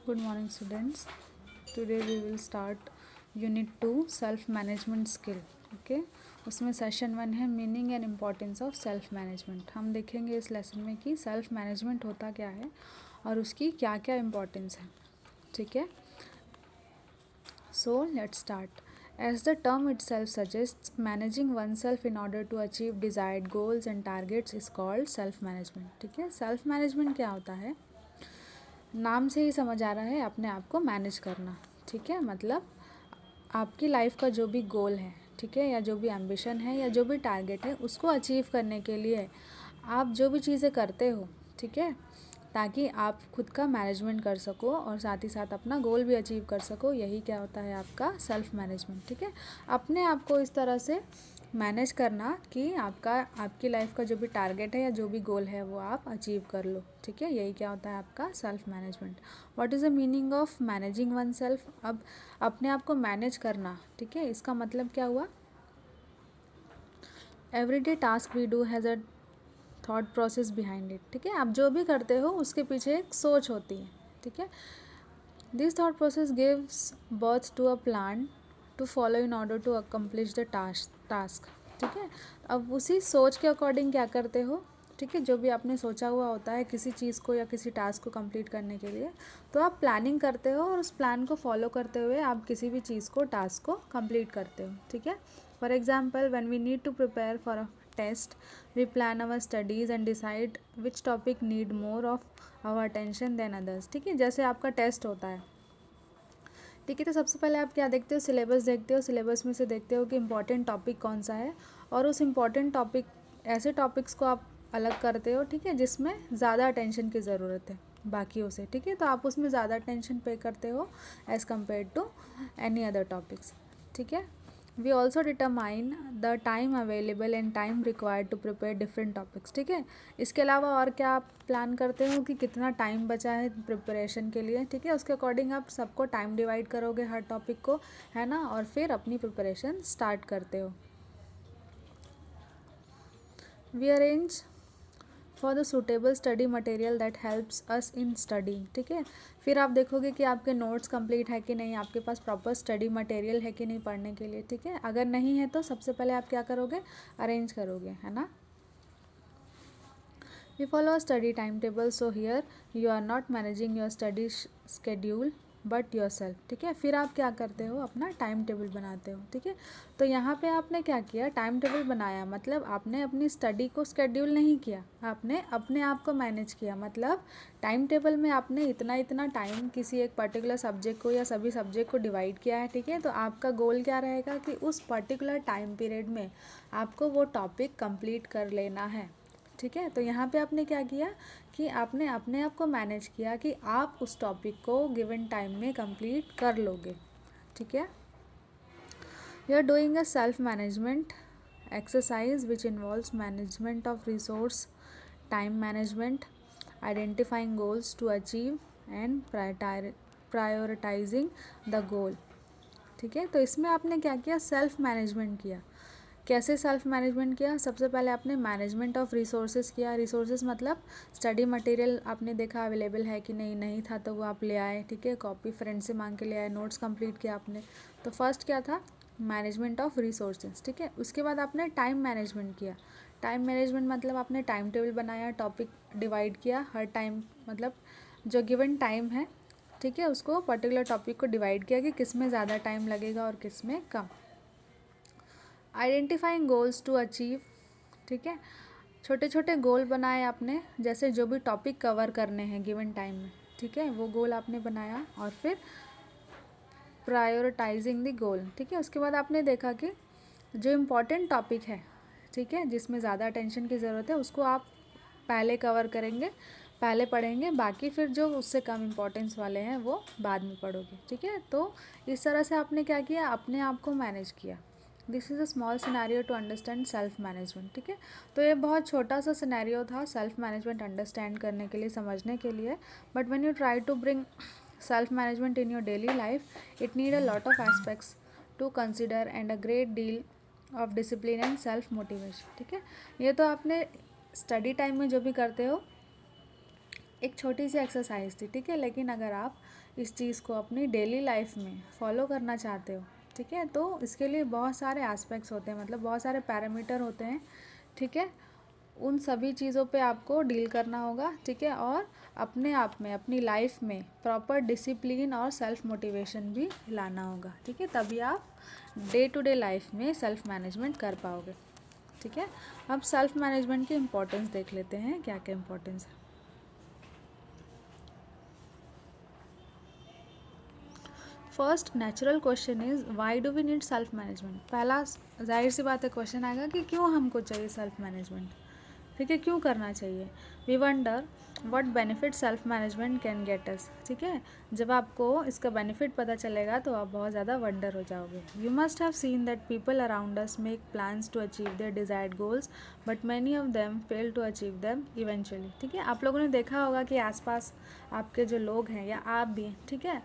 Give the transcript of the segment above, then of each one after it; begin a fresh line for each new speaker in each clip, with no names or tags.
Good morning, students. Today we will start Unit 2 Self Management Skill. Okay, उसमें session 1 है meaning and importance of self management. हम देखेंगे इस lesson में कि सेल्फ मैनेजमेंट होता क्या है और उसकी क्या क्या इम्पॉर्टेंस है. ठीक है, so let's start. As the term itself suggests, managing oneself in order to achieve desired goals and targets is called self management. ठीक है, सेल्फ मैनेजमेंट क्या होता है? नाम से ही समझ आ रहा है अपने आप को मैनेज करना. ठीक है, मतलब आपकी लाइफ का जो भी गोल है, ठीक है, या जो भी एम्बिशन है या जो भी टारगेट है, उसको अचीव करने के लिए आप जो भी चीज़ें करते हो, ठीक है, ताकि आप खुद का मैनेजमेंट कर सको और साथ ही साथ अपना गोल भी अचीव कर सको. यही क्या होता है आपका सेल्फ मैनेजमेंट. ठीक है, अपने आप को इस तरह से मैनेज करना कि आपकी लाइफ का जो भी टारगेट है या जो भी गोल है वो आप अचीव कर लो. ठीक है, यही क्या होता है आपका self management. What is the meaning of managing one self? अब अपने आप को मैनेज करना, ठीक है, इसका मतलब क्या हुआ? Everyday task we do has a thought process behind it. ठीक है, आप जो भी करते हो उसके पीछे एक सोच होती है. ठीक है, this thought process gives birth to a plan to follow in order to accomplish the task. ठीक है, अब उसी सोच के अकॉर्डिंग क्या करते हो? ठीक है, जो भी आपने सोचा हुआ होता है किसी चीज़ को या किसी टास्क को कंप्लीट करने के लिए, तो आप प्लानिंग करते हो और उस प्लान को फॉलो करते हुए आप किसी भी चीज़ को, टास्क को कंप्लीट करते हो. ठीक है, for example when we need to prepare for a test, we plan our studies and decide which topic need more of our attention than others. ठीक है, जैसे आपका टेस्ट होता है, ठीक है, तो सबसे पहले आप क्या देखते हो? सिलेबस देखते हो. सिलेबस में से देखते हो कि इम्पॉर्टेंट टॉपिक कौन सा है और उस इम्पॉर्टेंट टॉपिक, ऐसे टॉपिक्स को आप अलग करते हो, ठीक है, जिसमें ज़्यादा अटेंशन की ज़रूरत है बाकियों से. ठीक है, तो आप उसमें ज़्यादा अटेंशन पे करते हो as compare to any other topics. ठीक है, we also determine the time available and time required to prepare different topics. ठीक है, इसके अलावा और क्या आप प्लान करते हो कि कितना टाइम बचा है प्रिपरेशन के लिए. ठीक है, उसके अकॉर्डिंग आप सबको टाइम डिवाइड करोगे हर टॉपिक को, है ना, और फिर अपनी प्रिपरेशन स्टार्ट करते हो. We arrange for the suitable study material that helps us in study. ठीक है, फिर आप देखोगे कि आपके नोट्स कंप्लीट है कि नहीं, आपके पास प्रॉपर स्टडी मटेरियल है कि नहीं पढ़ने के लिए. ठीक है, अगर नहीं है तो सबसे पहले आप क्या करोगे? अरेंज करोगे, है ना. We follow a study time table, so here you are not managing your study schedule but yourself. ठीक है, फिर आप क्या करते हो? अपना टाइम टेबल बनाते हो. ठीक है, तो यहाँ पे आपने क्या किया? टाइम टेबल बनाया, मतलब आपने अपनी स्टडी को स्केड्यूल नहीं किया, आपने अपने आप को मैनेज किया. मतलब टाइम टेबल में आपने इतना इतना टाइम किसी एक पर्टिकुलर सब्जेक्ट को या सभी सब्जेक्ट को डिवाइड किया है. ठीक है, तो आपका गोल क्या रहेगा कि उस पर्टिकुलर टाइम पीरियड में आपको वो टॉपिक कंप्लीट कर लेना है. ठीक है, तो यहाँ पे आपने क्या किया कि आपने अपने आप को मैनेज किया कि आप उस टॉपिक को गिवन टाइम में कंप्लीट कर लोगे. ठीक है, you are doing a self management exercise which involves management of resource, time management, identifying goals to achieve and prioritising the goal. ठीक है, तो इसमें आपने क्या किया? सेल्फ मैनेजमेंट किया. कैसे सेल्फ मैनेजमेंट किया? सबसे पहले आपने मैनेजमेंट ऑफ रिसोर्सेज किया. रिसोर्सेज मतलब स्टडी मटेरियल आपने देखा अवेलेबल है कि नहीं, नहीं था तो वो आप ले आए. ठीक है, कॉपी फ्रेंड से मांग के ले आए, नोट्स कंप्लीट किया आपने. तो फर्स्ट क्या था? Management of resources. ठीक है, उसके बाद आपने टाइम मैनेजमेंट किया. टाइम मैनेजमेंट मतलब आपने टाइम टेबल बनाया, टॉपिक डिवाइड किया, हर टाइम मतलब जो गिवन टाइम है, ठीक है, उसको पर्टिकुलर टॉपिक को डिवाइड किया कि किस में ज़्यादा टाइम लगेगा और किस में कम. Identifying goals to achieve. ठीक है, छोटे छोटे गोल बनाए आपने, जैसे जो भी टॉपिक कवर करने हैं गिवन टाइम में. ठीक है, वो गोल आपने बनाया और फिर प्रायोरिटाइजिंग द गोल. ठीक है, उसके बाद आपने देखा कि जो इम्पोर्टेंट टॉपिक है, ठीक है, जिसमें ज़्यादा अटेंशन की ज़रूरत है, उसको आप पहले कवर करेंगे, पहले पढ़ेंगे, बाकी फिर जो उससे कम इम्पोर्टेंस वाले हैं वो बाद में पढ़ोगे. ठीक है, तो इस तरह से आपने क्या किया? अपने आप को मैनेज किया. This is a small scenario to understand self management. ठीक है, तो ये बहुत छोटा सा सिनेरियो था सेल्फ मैनेजमेंट अंडरस्टैंड करने के लिए, समझने के लिए. But when you try to bring self management in your daily life, it need a lot of aspects to consider and a great deal of discipline and self motivation. ठीक है, ये तो आपने स्टडी टाइम में जो भी करते हो एक छोटी सी एक्सरसाइज थी, ठीक है, लेकिन अगर आप इस चीज़ को अपनी डेली लाइफ में फॉलो करना चाहते हो, ठीक है, तो इसके लिए बहुत सारे एस्पेक्ट्स होते हैं, मतलब बहुत सारे पैरामीटर होते हैं, ठीक है, उन सभी चीज़ों पे आपको डील करना होगा, ठीक है, और अपने आप में अपनी लाइफ में प्रॉपर डिसिप्लिन और सेल्फ मोटिवेशन भी लाना होगा, ठीक है, तभी आप डे टू डे लाइफ में सेल्फ मैनेजमेंट कर पाओगे, ठीक है। अब सेल्फ मैनेजमेंट की इम्पोर्टेंस देख लेते हैं, क्या क्या इम्पोर्टेंस है। First natural question is why do we need self management. पहला जाहिर सी बात है क्वेश्चन आएगा कि क्यों हमको चाहिए सेल्फ मैनेजमेंट, ठीक है, क्यों करना चाहिए। We wonder what benefit self management can get us, ठीक है, जब आपको इसका बेनिफिट पता चलेगा तो आप बहुत ज़्यादा वंडर हो जाओगे। You must have seen that people around us make plans to achieve their desired goals but many of them fail to achieve them eventually, ठीक है, आप लोगों ने देखा होगा कि आसपास आपके जो लोग हैं या आप भी, ठीक है,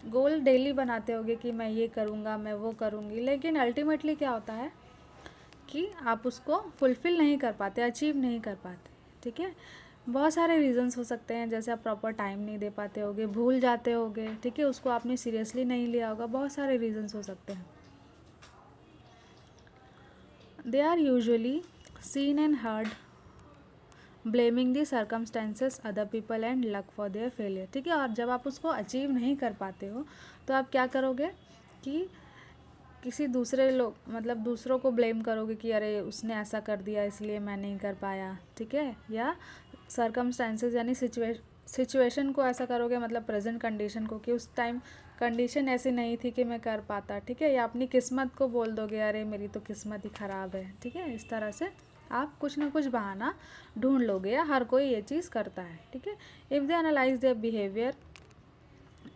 गोल डेली बनाते होगे कि मैं ये करूँगा, मैं वो करूँगी, लेकिन अल्टीमेटली क्या होता है कि आप उसको फुलफ़िल नहीं कर पाते, अचीव नहीं कर पाते, ठीक है। बहुत सारे रीजंस हो सकते हैं, जैसे आप प्रॉपर टाइम नहीं दे पाते होगे, भूल जाते होगे, ठीक है, उसको आपने सीरियसली नहीं लिया होगा, बहुत सारे रीजंस हो सकते हैं। They are usually seen and heard blaming the circumstances other people and luck for their failure, ठीक है, और जब आप उसको अचीव नहीं कर पाते हो तो आप क्या करोगे कि किसी दूसरे लोग, मतलब दूसरों को ब्लेम करोगे कि अरे उसने ऐसा कर दिया इसलिए मैं नहीं कर पाया, ठीक है, या सर्कमस्टेंसेस यानी सिचुएशन को ऐसा करोगे, मतलब प्रेजेंट कंडीशन को, कि उस टाइम कंडीशन ऐसी नहीं थी कि मैं कर पाता, ठीक है, या अपनी किस्मत को बोल दोगे अरे मेरी तो किस्मत ही ख़राब है, ठीक है, इस तरह से आप कुछ ना कुछ बहाना ढूंढ लोगे, या हर कोई ये चीज़ करता है, ठीक है। If they analyse their behaviour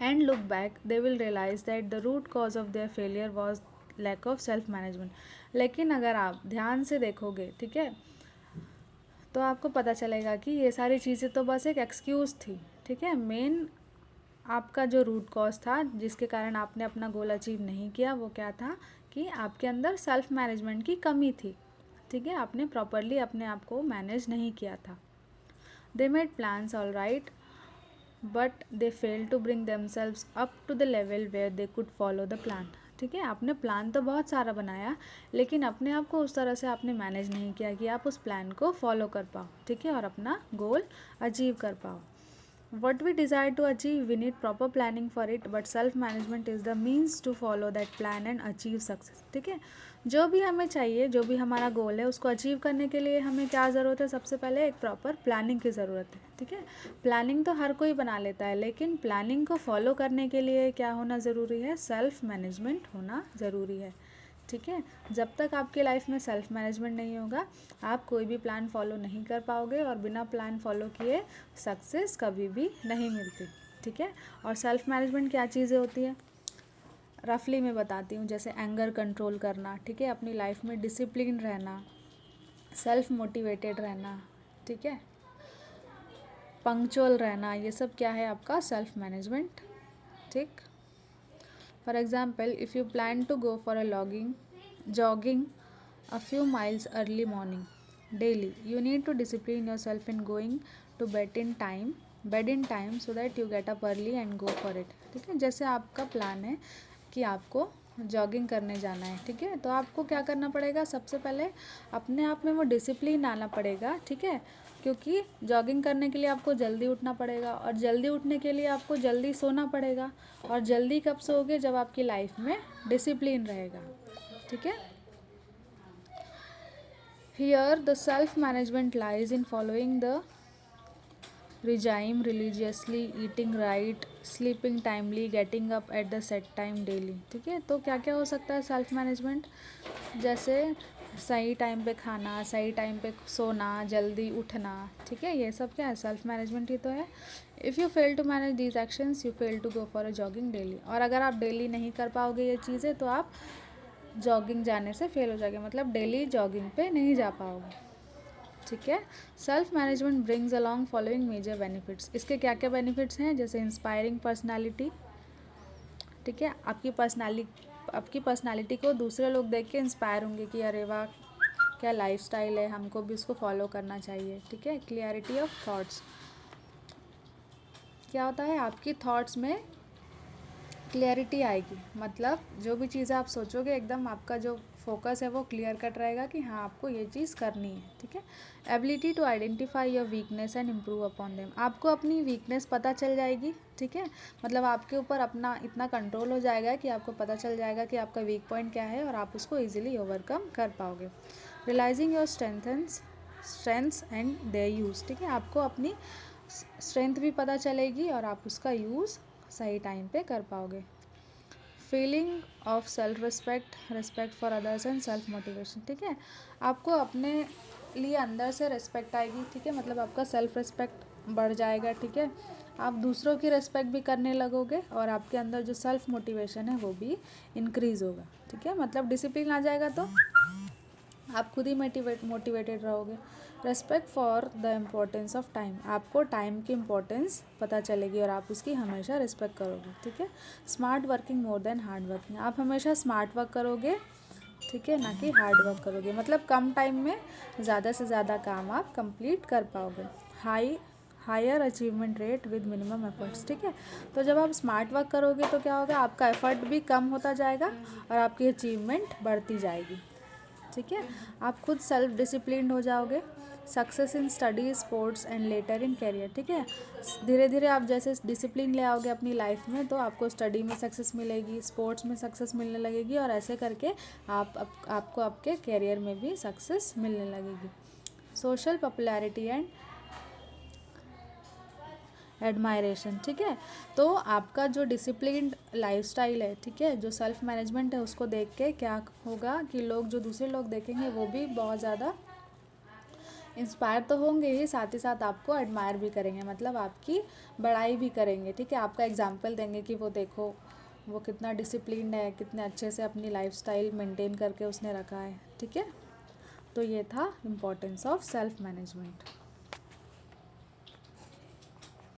and look back they will realize that the root cause of their failure was lack of self management। लेकिन अगर आप ध्यान से देखोगे, ठीक है, तो आपको पता चलेगा कि ये सारी चीज़ें तो बस एक एक्सक्यूज़ थी, ठीक है, मेन आपका जो रूट कॉज था जिसके कारण आपने अपना गोल अचीव नहीं किया वो क्या था कि आपके अंदर सेल्फ मैनेजमेंट की कमी थी, ठीक है, आपने प्रॉपरली अपने आप को मैनेज नहीं किया था। They made plans all right but they fail to bring themselves up to the level where they could follow the plan, ठीक है, आपने प्लान तो बहुत सारा बनाया लेकिन अपने आप को उस तरह से आपने मैनेज नहीं किया कि आप उस प्लान को फॉलो कर पाओ, ठीक है, और अपना गोल अचीव कर पाओ। What we desire to achieve, we need proper planning for it, but self management is the means to follow that plan and achieve success, ठीक है, जो भी हमें चाहिए, जो भी हमारा गोल है उसको अचीव करने के लिए हमें क्या ज़रूरत है, सबसे पहले एक प्रॉपर प्लानिंग की ज़रूरत है, ठीक है। प्लानिंग तो हर कोई बना लेता है, लेकिन प्लानिंग को फॉलो करने के लिए क्या होना ज़रूरी है, सेल्फ मैनेजमेंट होना ज़रूरी है, ठीक है। जब तक आपकी लाइफ में सेल्फ मैनेजमेंट नहीं होगा आप कोई भी प्लान फॉलो नहीं कर पाओगे, और बिना प्लान फॉलो किए सक्सेस कभी भी नहीं मिलती, ठीक है। और सेल्फ मैनेजमेंट क्या चीज़ें होती है रफली मैं बताती हूँ, जैसे एंगर कंट्रोल करना, ठीक है, अपनी लाइफ में डिसिप्लिन रहना, सेल्फ मोटिवेटेड रहना, ठीक है, पंक्चुअल रहना, ये सब क्या है आपका सेल्फ मैनेजमेंट, ठीक। For example, if you plan to go for a jogging a few miles early morning daily, you need to discipline yourself in going to bed in time so that you get up early and go for it, ठीक है। जैसे आपका plan है कि आपको jogging करने जाना है, ठीक है, तो आपको क्या करना पड़ेगा, सबसे पहले अपने आप में वो डिसिप्लिन आना पड़ेगा, ठीक है, क्योंकि जॉगिंग करने के लिए आपको जल्दी उठना पड़ेगा, और जल्दी उठने के लिए आपको जल्दी सोना पड़ेगा, और जल्दी कब सोओगे, जब आपकी लाइफ में डिसिप्लिन रहेगा, ठीक है। Here the self management lies in following the regime religiously, eating right, sleeping timely, getting up at the set time daily, ठीक है। तो क्या क्या हो सकता है सेल्फ मैनेजमेंट, जैसे सही टाइम पे खाना, सही टाइम पे सोना, जल्दी उठना, ठीक है, ये सब क्या है सेल्फ मैनेजमेंट ही तो है। If you fail to manage these actions you fail to go for a jogging daily, और अगर आप डेली नहीं कर पाओगे ये चीज़ें तो आप जॉगिंग जाने से फेल हो जाएंगे, मतलब डेली जॉगिंग पे नहीं जा पाओगे, ठीक है। Self management brings along following major benefits, इसके क्या क्या बेनिफिट्स हैं, जैसे इंस्पायरिंग पर्सनालिटी, ठीक है, आपकी पर्सनालिटी को दूसरे लोग देख के इंस्पायर होंगे कि अरे वाह क्या लाइफस्टाइल है, हमको भी उसको फॉलो करना चाहिए, ठीक है। क्लियरिटी ऑफ थॉट्स, क्या होता है, आपकी थॉट्स में क्लियरिटी आएगी, मतलब जो भी चीज़ें आप सोचोगे एकदम आपका जो फोकस है वो क्लियर कट रहेगा कि हाँ आपको ये चीज़ करनी है, ठीक है। Ability to identify your weakness and improve upon them, आपको अपनी वीकनेस पता चल जाएगी, ठीक है। मतलब आपके ऊपर अपना इतना कंट्रोल हो जाएगा कि आपको पता चल जाएगा कि आपका वीक पॉइंट क्या है और आप उसको ईजिली ओवरकम कर पाओगे। Realising your strengths and their use, ठीक है। आपको अपनी स्ट्रेंथ भी पता चलेगी और आप उसका यूज़ सही टाइम पे कर पाओगे। Feeling of self respect for others and self motivation, ठीक है। आपको अपने लिए अंदर से रिस्पेक्ट आएगी, ठीक है, मतलब आपका सेल्फ रिस्पेक्ट बढ़ जाएगा, ठीक है। आप दूसरों की रिस्पेक्ट भी करने लगोगे और आपके अंदर जो सेल्फ मोटिवेशन है वो भी इंक्रीज़ होगा, ठीक है। मतलब डिसिप्लिन आ जाएगा तो आप खुद ही मोटिवेटेड रहोगे। Respect for the importance of time, आपको टाइम की इम्पोर्टेंस पता चलेगी और आप उसकी हमेशा रिस्पेक्ट करोगे, ठीक है। Smart working more than hard working, आप हमेशा स्मार्ट वर्क करोगे, ठीक है, ना कि हार्ड वर्क करोगे, मतलब कम टाइम में ज़्यादा से ज़्यादा काम आप कंप्लीट कर पाओगे। Higher achievement rate with minimum efforts, ठीक है। तो जब आप स्मार्ट वर्क करोगे तो क्या होगा, आपका एफर्ट भी कम होता जाएगा और आपकी अचीवमेंट बढ़ती जाएगी, ठीक है। आप खुद सेल्फ डिसिप्लिन्ड हो जाओगे। Success in study, sports and later in career, ठीक है। धीरे धीरे आप जैसे डिसिप्लिन ले आओगे अपनी लाइफ में तो आपको स्टडी में सक्सेस मिलेगी, स्पोर्ट्स में सक्सेस मिलने लगेगी और ऐसे करके आपको आपके करियर में भी सक्सेस मिलने लगेगी। सोशल पॉपुलैरिटी एंड एडमायरेशन, ठीक है। तो आपका जो डिसिप्लिन्ड लाइफस्टाइल है, ठीक है, जो सेल्फ मैनेजमेंट है, उसको देख के क्या होगा कि लोग, जो दूसरे लोग देखेंगे वो भी बहुत ज़्यादा इंस्पायर तो होंगे ही, साथ ही साथ आपको एडमायर भी करेंगे, मतलब आपकी बड़ाई भी करेंगे, ठीक है। आपका एग्जाम्पल देंगे कि वो देखो वो कितना डिसिप्लिन्ड है, कितने अच्छे से अपनी लाइफस्टाइल मेंटेन करके उसने रखा है, ठीक है। तो ये था इम्पोर्टेंस ऑफ सेल्फ मैनेजमेंट।